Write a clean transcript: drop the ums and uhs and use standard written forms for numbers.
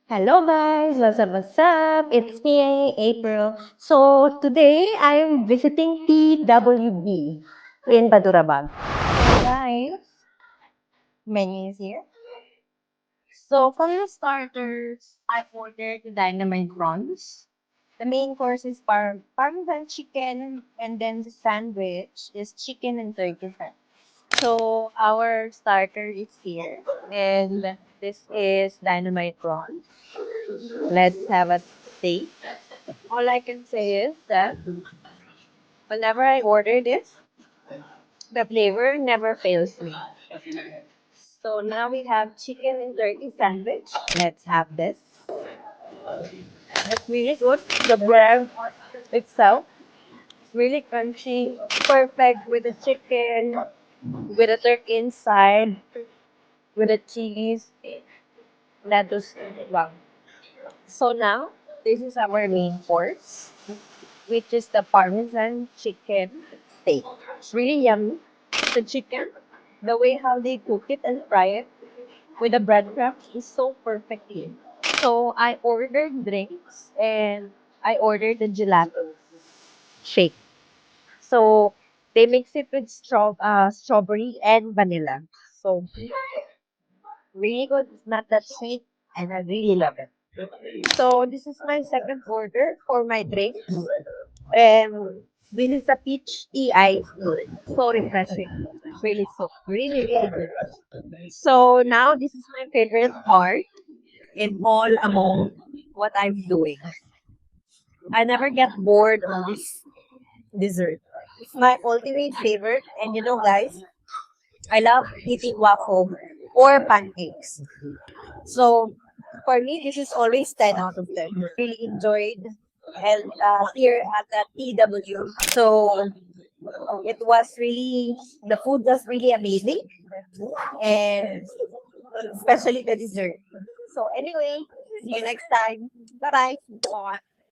Hello guys, what's up? It's me, April. So today I'm visiting TWB in Badurabag. So guys, menu is here. So for the starters, I ordered the dynamite prawns. The main course is parmesan chicken, and then the sandwich is chicken and turkey fries. So our starter is here, and this is dynamite prawn. Let's have a taste. All I can say is that whenever I order this, the flavor never fails me. So now we have chicken and turkey sandwich. Let's have this. It's really good. The bread itself is really crunchy, perfect with the chicken, with the turkey inside, with the cheese, lettuce. Wow. So now this is our main course, which is the Parmesan chicken steak. It's really yummy. The chicken, the way how they cook it and fry it with the breadcrumbs is so perfectly. So I ordered drinks and I ordered the gelato shake. So they mix it with strawberry and vanilla. So really good. It's not that sweet, and I really love it. So this is my second order for my drinks. This is a peach tea ice. So refreshing. Really so really good. So now this is my favorite part in all among what I'm doing. I never get bored of this dessert. It's my ultimate favorite, and you know guys, I love eating waffle or pancakes. So for me, this is always 10 out of 10. Really enjoyed and here at the TW. So it was really, the food was really amazing, and especially the dessert. So anyway, see you next time. Bye bye.